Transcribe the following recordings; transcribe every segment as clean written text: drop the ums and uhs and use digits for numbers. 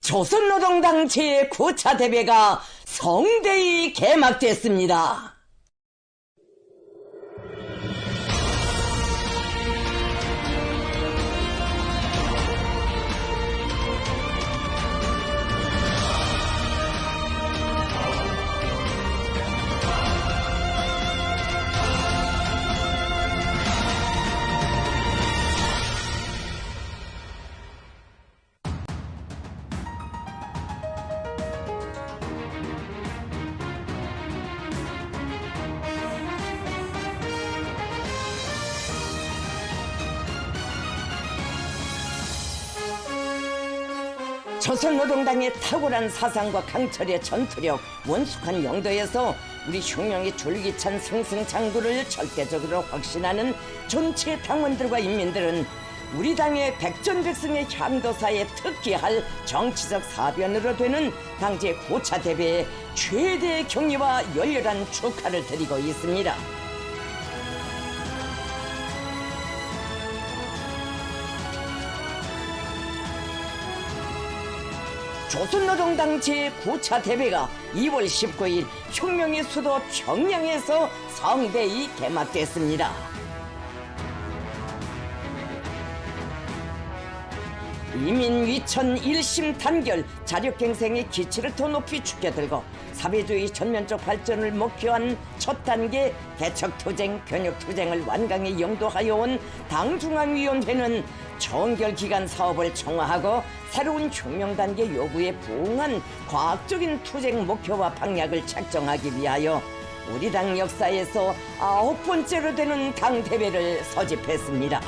조선노동당 제9차 대회가 성대히 개막됐습니다. 조선노동당의 탁월한 사상과 강철의 전투력, 원숙한 영도에서 우리 흉명의 줄기찬 승승장구를 절대적으로 확신하는 전체 당원들과 인민들은 우리 당의 백전백승의 향도사에 특기할 정치적 사변으로 되는 당 제9차 대회에 최대의 격려와 열렬한 축하를 드리고 있습니다. 조선노동당 제9차 대회가 2월 19일 혁명의 수도 평양에서 성대히 개막됐습니다. 이민위천 1심 단결 자력갱생의 기치를 더 높이 축여들고 사회주의 전면적 발전을 목표한 첫 단계 개척투쟁, 변혁투쟁을 완강히 영도하여 온 당중앙위원회는 정결기간 사업을 청화하고 새로운 혁명 단계 요구에 부응한 과학적인 투쟁 목표와 방향을 책정하기 위하여 우리 당 역사에서 9번째로 되는 당대회를 소집했습니다.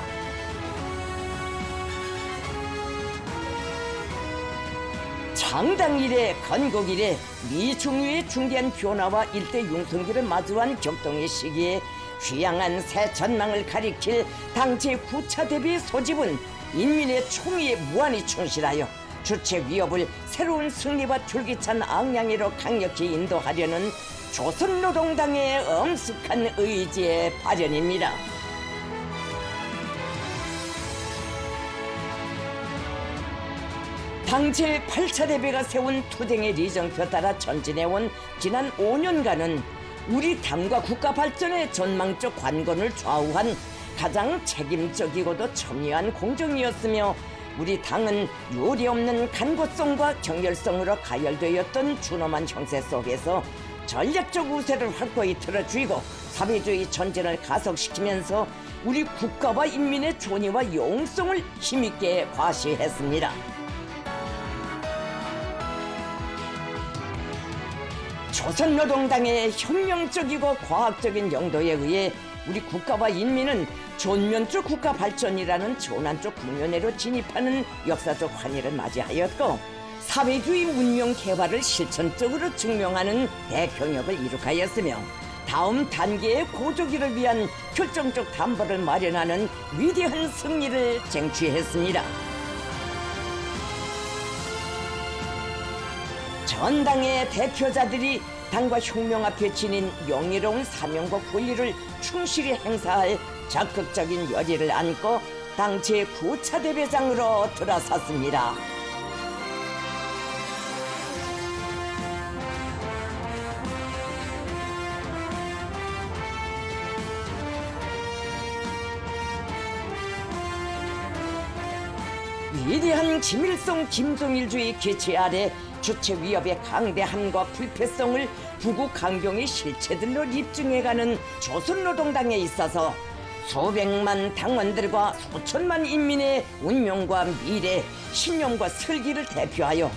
창당 이래 건국 이래 미중유의 중대한 변화와 일대 융성기를 마주한 격동의 시기에 휘양한 새 전망을 가리킬 당 제9차 대회 소집은 인민의 총의에 무한히 충실하여 주체 위협을 새로운 승리와 줄기찬 앙양으로 강력히 인도하려는 조선노동당의 엄숙한 의지의 발현입니다. 당 제8차 대회가 세운 투쟁의 리정표 따라 전진해온 지난 5년간은 우리 당과 국가 발전의 전망적 관건을 좌우한 가장 책임적이고도 첨예한 공정이었으며 우리 당은 요리없는 간고성과 정열성으로 가열되었던 준엄한 형세 속에서 전략적 우세를 확고히 틀어쥐고 사회주의 전진을 가속시키면서 우리 국가와 인민의 존의와 영성을 힘있게 과시했습니다. 조선노동당의 혁명적이고 과학적인 영도에 의해 우리 국가와 인민은 전면적 국가 발전이라는 전환적 국면으로 진입하는 역사적 환희를 맞이하였고 사회주의 문명 개발을 실천적으로 증명하는 대경역을 이룩하였으며 다음 단계의 고조기를 위한 결정적 담보를 마련하는 위대한 승리를 쟁취했습니다. 전당의 대표자들이 당과 혁명 앞에 지닌 영예로운 사명과 권리를 충실히 행사할 적극적인 열의를 안고 당 제9차 대회장으로 들어섰습니다. 위대한 김일성, 김정일주의 기체 아래 주체 위협의 강대함과 불패성을 부국 강경의 실체들로 입증해가는 조선노동당에 있어서 수백만 당원들과 수천만 인민의 운명과 미래, 신념과 설기를 대표하여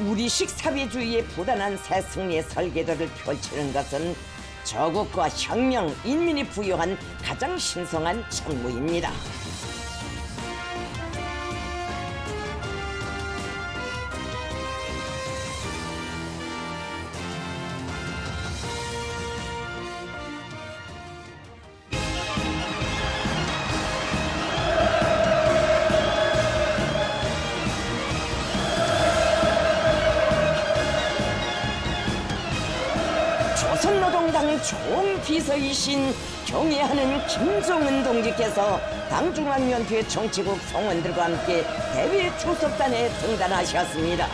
우리식 사회주의의 부단한 새 승리의 설계도를 펼치는 것은 저국과 혁명, 인민이 부여한 가장 신성한 책무입니다. 조선노동당 총비서이신 경애하는 김종은 동지께서 당중앙위원회 정치국 성원들과 함께 대회 출석단에 등단하셨습니다.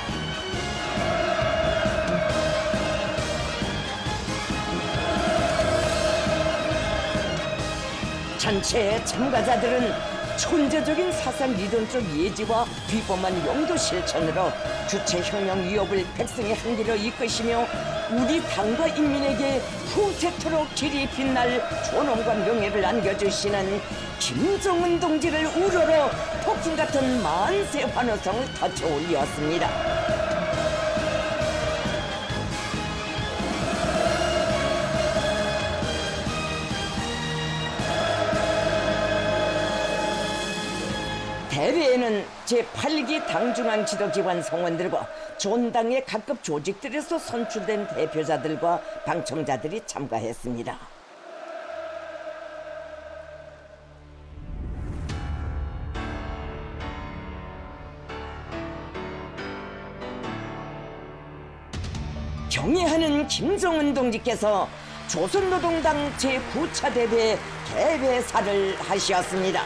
전체 참가자들은 천재적인 사상 리듬적 예지와 비범한 용도 실천으로 주체혁명 위협을 백성의 한기로 이끄시며 우리 당과 인민에게 후세토록 길이 빛날 존엄과 명예를 안겨주시는 김정은 동지를 우러러 폭풍 같은 만세 환호성을 터쳐 올렸습니다. 대회에는 제8기 당중앙 지도기관 성원들과 존당의 각급 조직들에서 선출된 대표자들과 방청자들이 참가했습니다. 경애하는 김정은 동지께서 조선노동당 제9차 대회 개회사를 하셨습니다.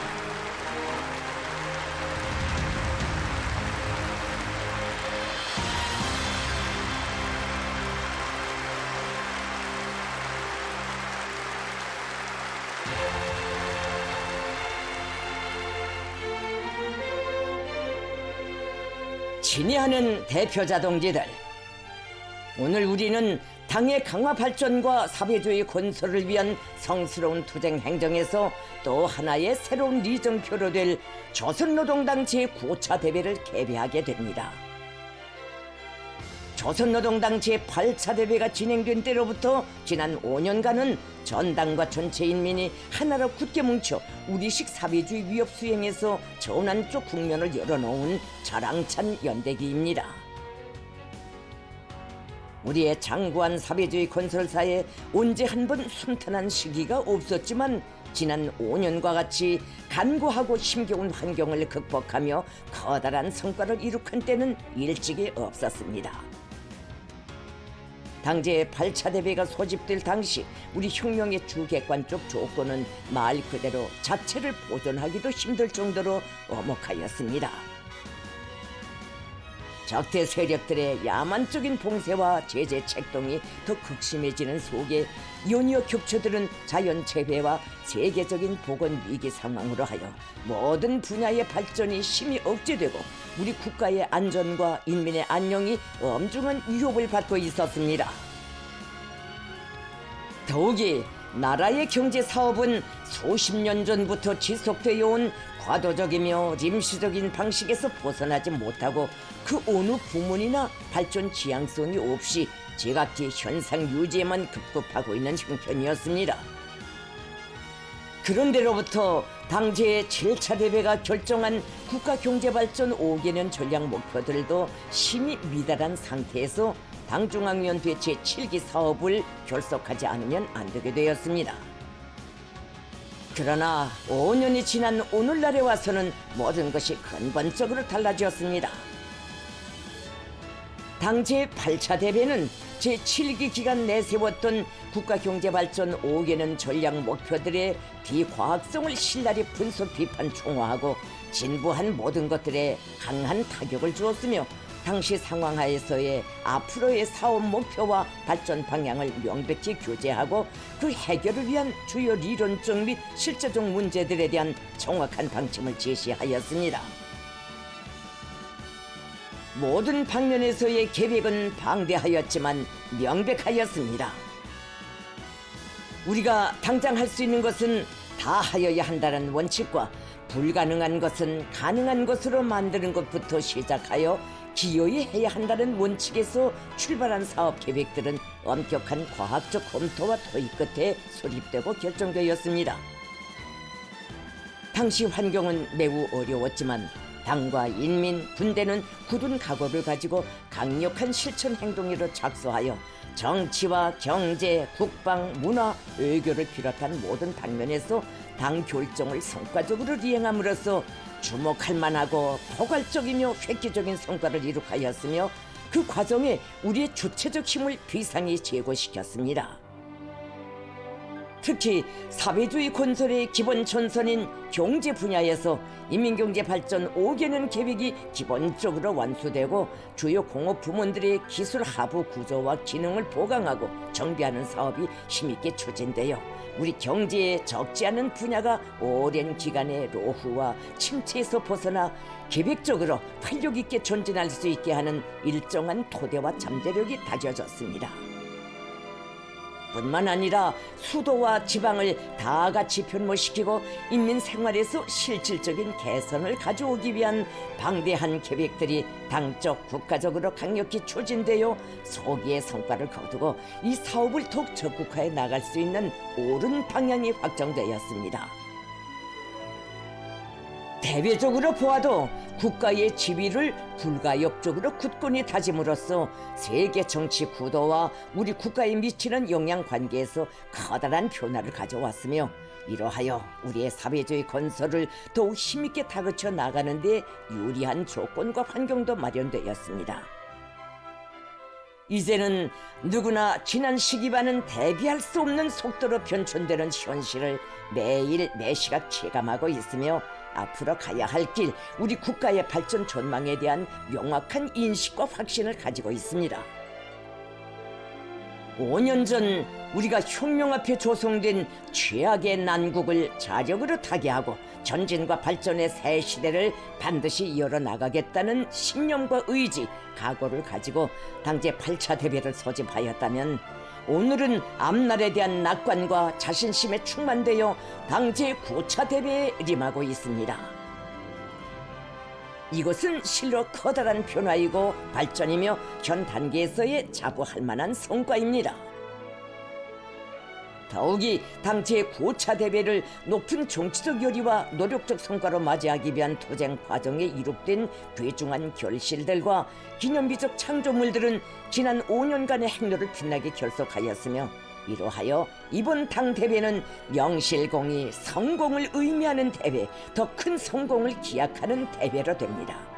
친애하는 대표자 동지들, 오늘 우리는 당의 강화 발전과 사회주의 건설을 위한 성스러운 투쟁 행정에서 또 하나의 새로운 리정표로 될 조선노동당 제9차 대회를 개최하게 됩니다. 조선노동당 제8차 대회가 진행된 때로부터 지난 5년간은 전당과 전체 인민이 하나로 굳게 뭉쳐 우리식 사회주의 위협 수행에서 전환적 국면을 열어놓은 자랑찬 연대기입니다. 우리의 장구한 사회주의 건설사에 언제 한 번 순탄한 시기가 없었지만 지난 5년과 같이 간고하고 힘겨운 환경을 극복하며 커다란 성과를 이룩한 때는 일찍이 없었습니다. 당제 8차 대회가 소집될 당시 우리 혁명의 주객관적 조건은 말 그대로 자체를 보존하기도 힘들 정도로 엄혹하였습니다. 적대 세력들의 야만적인 봉쇄와 제재 책동이 더 극심해지는 속에 연이어 격처들은 자연재해와 세계적인 보건 위기 상황으로 하여 모든 분야의 발전이 심히 억제되고 우리 국가의 안전과 인민의 안녕이 엄중한 위협을 받고 있었습니다. 더욱이 나라의 경제 사업은 수십 년 전부터 지속되어 온 과도적이며 임시적인 방식에서 벗어나지 못하고 그 어느 부문이나 발전 지향성이 없이 제각기 현상 유지에만 급급하고 있는 형편이었습니다. 그런데로부터 당제 7차 대회가 결정한 국가경제발전 5개년 전략 목표들도 심히 미달한 상태에서 당중앙위원회 제7기 사업을 결속하지 않으면 안 되게 되었습니다. 그러나 5년이 지난 오늘날에 와서는 모든 것이 근본적으로 달라졌습니다. 당 제8차 대회는 제7기 기간 내세웠던 국가경제발전 5개년 전략 목표들의 비과학성을 신랄히 분석 비판 총화하고 진부한 모든 것들에 강한 타격을 주었으며 당시 상황 하에서의 앞으로의 사업 목표와 발전 방향을 명백히 교제하고 그 해결을 위한 주요 리론적 및 실제적 문제들에 대한 정확한 방침을 제시하였습니다. 모든 방면에서의 계획은 방대하였지만 명백하였습니다. 우리가 당장 할 수 있는 것은 다 하여야 한다는 원칙과 불가능한 것은 가능한 것으로 만드는 것부터 시작하여 기여히 해야 한다는 원칙에서 출발한 사업 계획들은 엄격한 과학적 검토와 토의 끝에 수립되고 결정되었습니다. 당시 환경은 매우 어려웠지만 당과 인민, 군대는 굳은 각오를 가지고 강력한 실천 행동으로 착수하여 정치와 경제, 국방, 문화, 외교를 비롯한 모든 방면에서 당 결정을 성과적으로 이행함으로써 주목할 만하고 포괄적이며 획기적인 성과를 이룩하였으며 그 과정에 우리의 주체적 힘을 비상히 제고시켰습니다. 특히 사회주의 건설의 기본 전선인 경제 분야에서 인민경제 발전 5개년 계획이 기본적으로 완수되고 주요 공업 부문들의 기술 하부 구조와 기능을 보강하고 정비하는 사업이 힘있게 추진되어 우리 경제에 적지 않은 분야가 오랜 기간의 로후와 침체에서 벗어나 계획적으로 활력 있게 전진할 수 있게 하는 일정한 토대와 잠재력이 다져졌습니다. 뿐만 아니라 수도와 지방을 다 같이 변모시키고 인민 생활에서 실질적인 개선을 가져오기 위한 방대한 계획들이 당적 국가적으로 강력히 추진되어 소기의 성과를 거두고 이 사업을 더욱 적극화해 나갈 수 있는 옳은 방향이 확정되었습니다. 대외적으로 보아도 국가의 지위를 불가역적으로 굳건히 다짐으로써 세계 정치 구도와 우리 국가에 미치는 영향 관계에서 커다란 변화를 가져왔으며 이러하여 우리의 사회주의 건설을 더욱 힘있게 다그쳐 나가는 데 유리한 조건과 환경도 마련되었습니다. 이제는 누구나 지난 시기와는 대비할 수 없는 속도로 변천되는 현실을 매일 매시각 체감하고 있으며 앞으로 가야 할 길, 우리 국가의 발전 전망에 대한 명확한 인식과 확신을 가지고 있습니다. 5년 전 우리가 혁명 앞에 조성된 최악의 난국을 자력으로 타개하고 전진과 발전의 새 시대를 반드시 열어나가겠다는 신념과 의지, 각오를 가지고 당제 8차 대회를 소집하였다면 오늘은 앞날에 대한 낙관과 자신심에 충만되어 당제 9차 대회에 임하고 있습니다. 이것은 실로 커다란 변화이고 발전이며 현 단계에서의 자부할 만한 성과입니다. 더욱이 당제 9차 대회를 높은 정치적 열의와 노력적 성과로 맞이하기 위한 투쟁 과정에 이룩된 귀중한 결실들과 기념비적 창조물들은 지난 5년간의 행로를 빛나게 결속하였으며 이로하여 이번 당대회는 명실공히 성공을 의미하는 대회, 더 큰 성공을 기약하는 대회로 됩니다.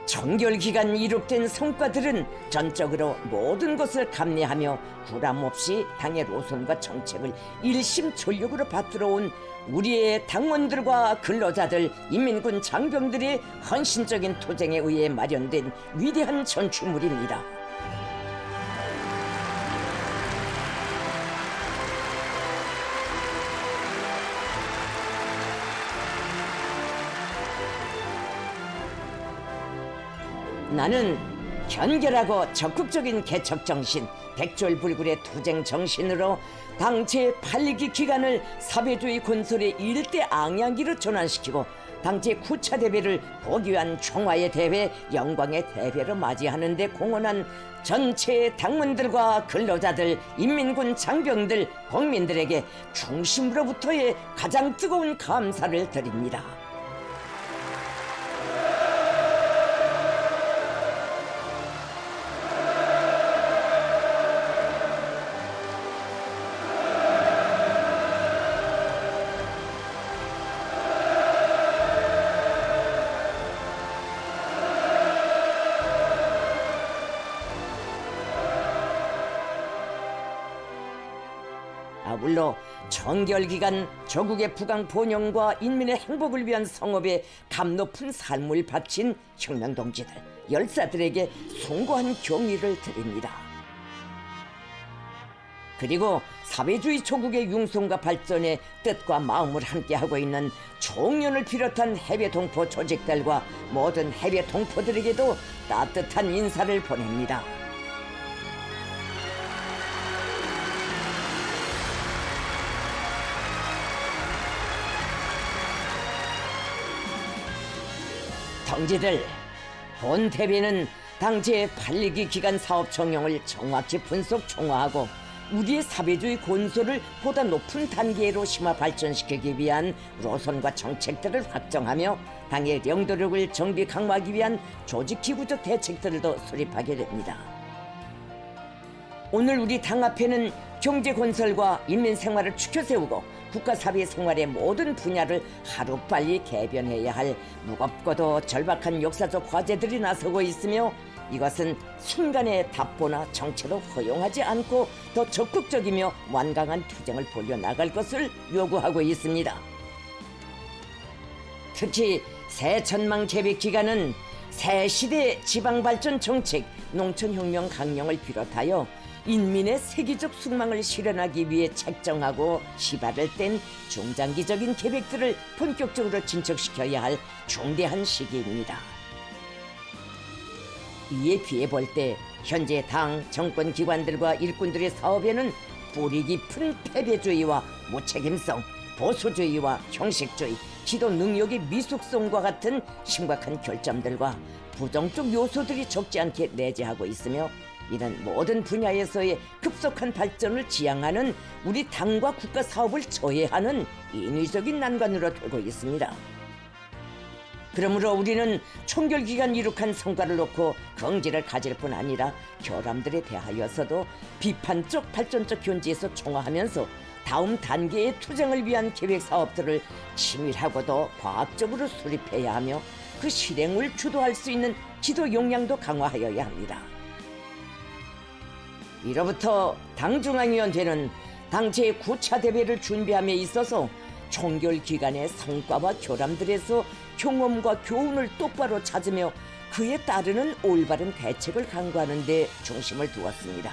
정결기간 이룩된 성과들은 전적으로 모든 것을 감내하며 구람없이 당의 노선과 정책을 일심전력으로 받들어온 우리의 당원들과 근로자들, 인민군 장병들의 헌신적인 투쟁에 의해 마련된 위대한 전투물입니다. 나는 견결하고 적극적인 개척정신, 백졸불굴의 투쟁정신으로 당제 8기 기간을 사회주의 건설의 일대 앙양기로 전환시키고 당제 9차 대회를 보기 위한 총화의 대회, 영광의 대회로 맞이하는 데 공헌한 전체 당원들과 근로자들, 인민군 장병들, 국민들에게 중심으로부터의 가장 뜨거운 감사를 드립니다. 아울러 정결기간 조국의 부강 번영과 인민의 행복을 위한 성업에 감 높은 삶을 바친 혁명동지들, 열사들에게 숭고한 경의를 드립니다. 그리고 사회주의 조국의 융성과 발전에 뜻과 마음을 함께하고 있는 총련을 비롯한 해외 동포 조직들과 모든 해외 동포들에게도 따뜻한 인사를 보냅니다. 동지들, 본 대회는 당제 8기 기간 사업 정령을 정확히 분석 총화하고 우리의 사회주의 건설을 보다 높은 단계로 심화 발전시키기 위한 노선과 정책들을 확정하며 당의 영도력을 정비 강화하기 위한 조직기구적 대책들도 수립하게 됩니다. 오늘 우리 당 앞에는 경제건설과 인민생활을 추켜세우고 국가사회생활의 모든 분야를 하루빨리 개변해야 할 무겁고도 절박한 역사적 과제들이 나서고 있으며 이것은 순간의 답보나 정체도 허용하지 않고 더 적극적이며 완강한 투쟁을 벌여나갈 것을 요구하고 있습니다. 특히 새 전망 계획 기간은 새 시대 지방발전 정책, 농촌혁명 강령을 비롯하여 인민의 세계적 숙망을 실현하기 위해 책정하고 시발을 뗀 중장기적인 계획들을 본격적으로 진척시켜야 할 중대한 시기입니다. 이에 비해 볼 때 현재 당, 정권기관들과 일꾼들의 사업에는 뿌리 깊은 패배주의와 무책임성, 보수주의와 형식주의, 지도 능력의 미숙성과 같은 심각한 결점들과 부정적 요소들이 적지 않게 내재하고 있으며 이런 모든 분야에서의 급속한 발전을 지향하는 우리 당과 국가 사업을 저해하는 인위적인 난관으로 되고 있습니다. 그러므로 우리는 총결기간 이룩한 성과를 놓고 긍지를 가질 뿐 아니라 결함들에 대하여서도 비판적 발전적 견지에서 총화하면서 다음 단계의 투쟁을 위한 계획 사업들을 치밀하고도 과학적으로 수립해야 하며 그 실행을 주도할 수 있는 지도 역량도 강화하여야 합니다. 이로부터 당중앙위원회는 당 제9차 대회를 준비함에 있어서 총결 기간의 성과와 결함들에서 경험과 교훈을 똑바로 찾으며 그에 따르는 올바른 대책을 강구하는 데 중심을 두었습니다.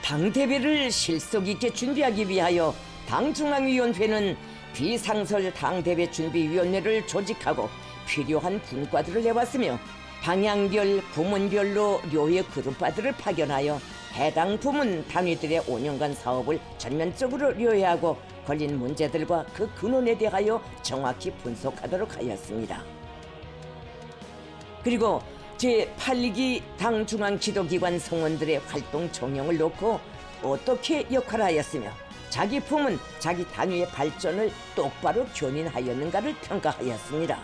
당대회를 실속 있게 준비하기 위하여 당중앙위원회는 비상설 당대회 준비위원회를 조직하고 필요한 분과들을 내왔으며 방향별, 부문별로 료의 그룹바들을 파견하여 해당 부문 단위들의 5년간 사업을 전면적으로 료해하고 걸린 문제들과 그 근원에 대하여 정확히 분석하도록 하였습니다. 그리고 제8기 당 중앙 지도기관 성원들의 활동 종영을 놓고 어떻게 역할하였으며 자기 부문, 자기 단위의 발전을 똑바로 견인하였는가를 평가하였습니다.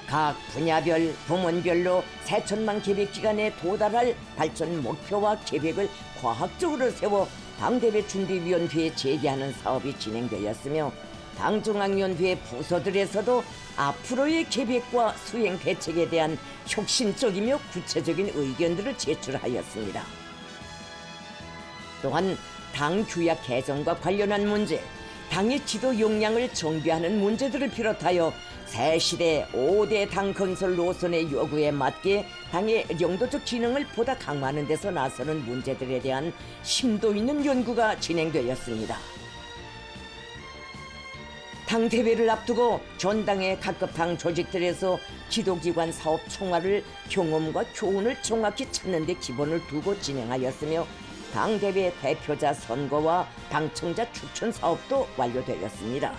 각 분야별, 부문별로 새천만 계획 기간에 도달할 발전 목표와 계획을 과학적으로 세워 당대회 준비위원회에 제기하는 사업이 진행되었으며 당중앙위원회 부서들에서도 앞으로의 계획과 수행 대책에 대한 혁신적이며 구체적인 의견들을 제출하였습니다. 또한 당 규약 개정과 관련한 문제, 당의 지도 역량을 정비하는 문제들을 비롯하여 새 시대 5대 당 건설 노선의 요구에 맞게 당의 영도적 기능을 보다 강화하는 데서 나서는 문제들에 대한 심도 있는 연구가 진행되었습니다. 당대회를 앞두고 전당의 각급 당 조직들에서 지도기관 사업 총괄을 경험과 교훈을 정확히 찾는 데 기본을 두고 진행하였으며 당대회 대표자 선거와 당청자 추천 사업도 완료되었습니다.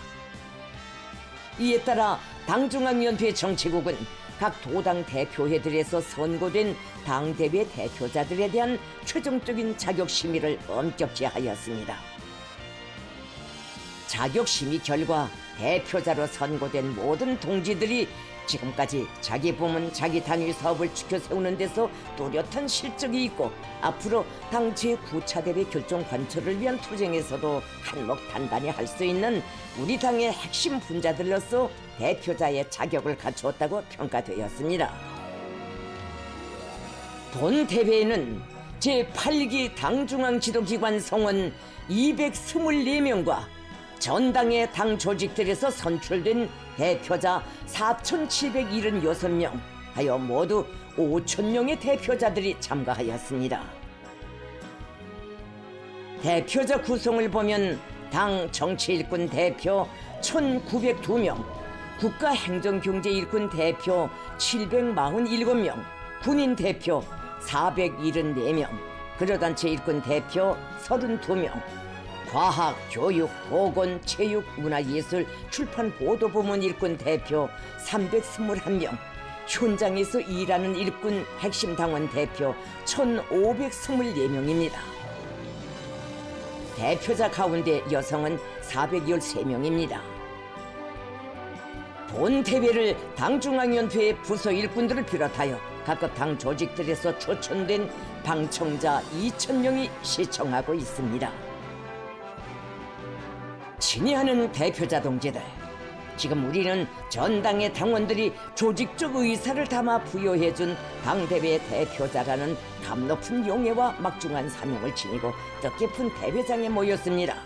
이에 따라 당중앙위원회 정치국은 각 도당 대표회들에서 선고된 당대회 대표자들에 대한 최종적인 자격심의를 엄격히 하였습니다. 자격심의 결과 대표자로 선고된 모든 동지들이 지금까지 자기 부문, 자기 단위 사업을 지켜 세우는 데서 뚜렷한 실적이 있고 앞으로 당 제9차 대회 결정 관철을 위한 투쟁에서도 한몫 단단히 할 수 있는 우리 당의 핵심 분자들로서 대표자의 자격을 갖추었다고 평가되었습니다. 본 대회에는 제8기 당중앙지도기관 성원 224명과 전당의 당 조직들에서 선출된 대표자 4,776명 하여 모두 5,000명의 대표자들이 참가하였습니다. 대표자 구성을 보면 당 정치일꾼 대표 1,902명, 국가행정경제일꾼 대표 747명, 군인 대표 474명, 근로단체 일꾼 대표 32명, 과학, 교육, 보건, 체육, 문화예술, 출판, 보도부문 일꾼 대표 321명, 현장에서 일하는 일꾼 핵심 당원 대표 1,524명입니다. 대표자 가운데 여성은 413명입니다. 본 대회를 당중앙위원회 부서 일꾼들을 비롯하여 각급 당 조직들에서 초청된 방청자 2,000명이 시청하고 있습니다. 친애하는 대표자 동지들, 지금 우리는 전당의 당원들이 조직적 의사를 담아 부여해준 당대회 대표자라는 감 높은 용예와 막중한 사명을 지니고 뜻깊은 대회장에 모였습니다.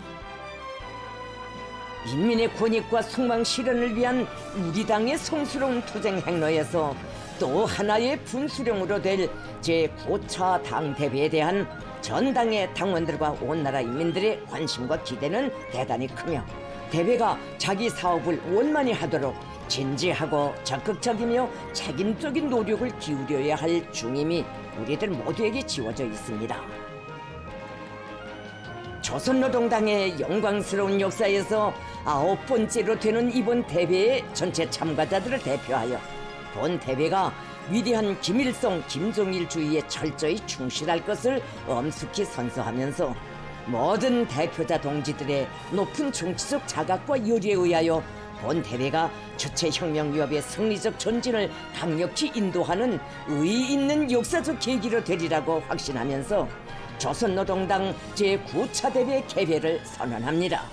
인민의 권익과 속망 실현을 위한 우리 당의 성스러운 투쟁 행로에서 또 하나의 분수령으로 될 제9차 당대회에 대한 전당의 당원들과 온 나라 인민들의 관심과 기대는 대단히 크며 대회가 자기 사업을 원만히 하도록 진지하고 적극적이며 책임적인 노력을 기울여야 할 중임이 우리들 모두에게 지워져 있습니다. 조선노동당의 영광스러운 역사에서 9번째로 되는 이번 대회의 전체 참가자들을 대표하여 본 대회가 위대한 김일성, 김정일 주의에 철저히 충실할 것을 엄숙히 선서하면서 모든 대표자 동지들의 높은 정치적 자각과 요리에 의하여 본 대회가 주체혁명위협의 승리적 전진을 강력히 인도하는 의의 있는 역사적 계기로 되리라고 확신하면서 조선노동당 제9차 대회 개회를 선언합니다.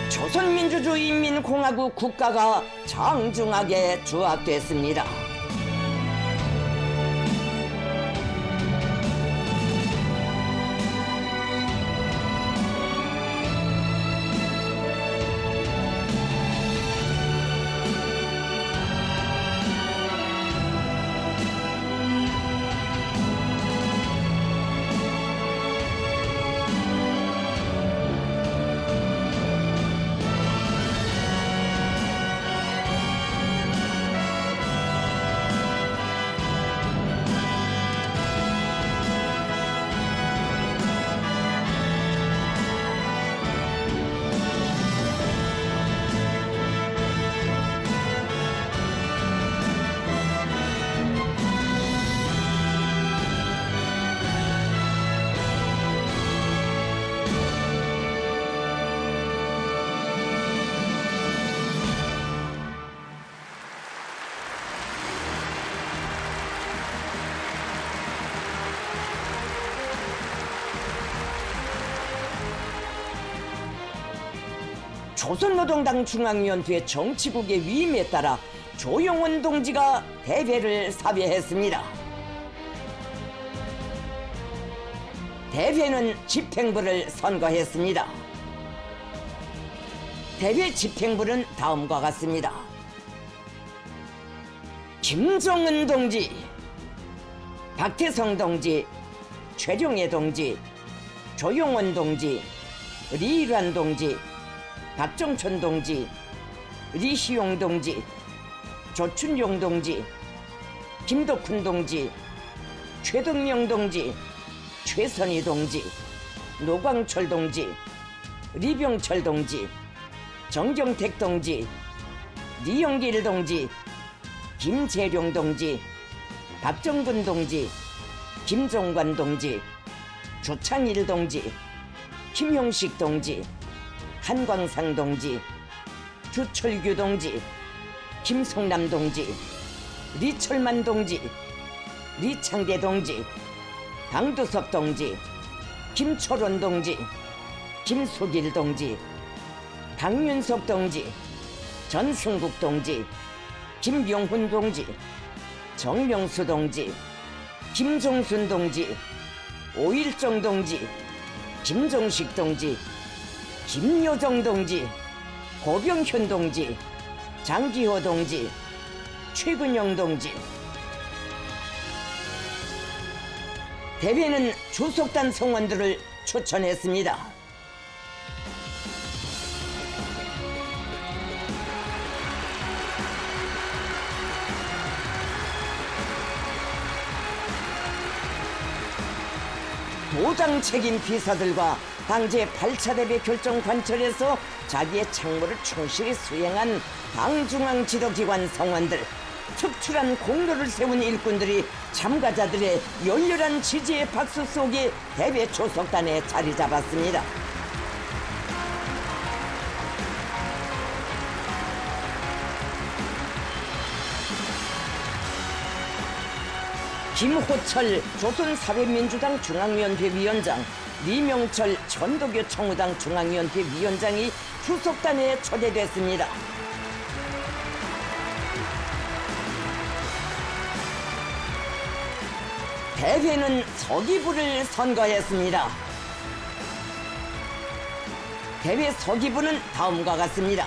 조선민주주의인민공화국 국가가 정중하게 주합됐습니다. 조선노동당 중앙위원회 정치국의 위임에 따라 조용원 동지가 대회를 사회했습니다. 대회는 집행부를 선거했습니다. 대회 집행부는 다음과 같습니다. 김정은 동지, 박태성 동지, 최룡해 동지, 조용원 동지, 리일환 동지, 박정천 동지, 리시용 동지, 조춘용 동지, 김덕훈 동지, 최덕명 동지, 최선희 동지, 노광철 동지, 리병철 동지, 정경택 동지, 리영길 동지, 김재룡 동지, 박정근 동지, 김종관 동지, 조창일 동지, 김형식 동지, 한광상 동지, 주철규 동지, 김성남 동지, 리철만 동지, 리창대 동지, 강두섭 동지, 김초론 동지, 김수길 동지, 강윤석 동지, 전승국 동지, 김병훈 동지, 정명수 동지, 김종순 동지, 오일정 동지, 김정식 동지, 김여정 동지, 고병현 동지, 장기호 동지, 최근영 동지. 대회는 주석단 성원들을 추천했습니다. 도당 책임 비서들과 당제 8차 대회 결정 관철에서 자기의 책무를 충실히 수행한 당중앙 지도기관 성원들, 특출한 공로를 세운 일꾼들이 참가자들의 열렬한 지지의 박수 속에 대회 초석단에 자리 잡았습니다. 김호철 조선사회민주당 중앙위원회 위원장, 리명철 전도교 청우당 중앙위원회 위원장이 후속단에 초대됐습니다. 대회는 서기부를 선거했습니다. 대회 서기부는 다음과 같습니다.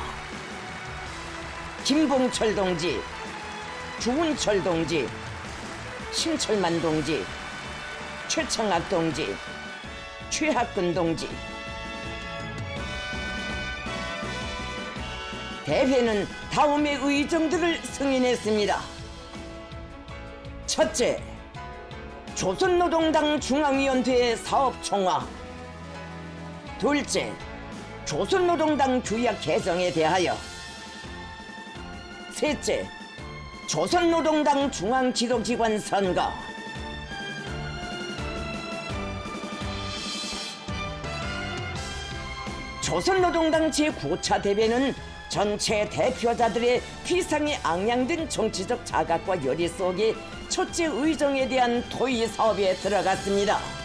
김봉철 동지, 주훈철 동지, 신철만 동지, 최청학 동지, 최학근 동지. 대회는 다음의 의정들을 승인했습니다. 첫째, 조선노동당 중앙위원회 사업총화. 둘째, 조선노동당 규약 개정에 대하여. 셋째, 조선노동당 중앙지도기관 선거. 조선노동당 제9차 대회는 전체 대표자들의 피상에 앙양된 정치적 자각과 열의 속에 첫째 의정에 대한 토의 사업에 들어갔습니다.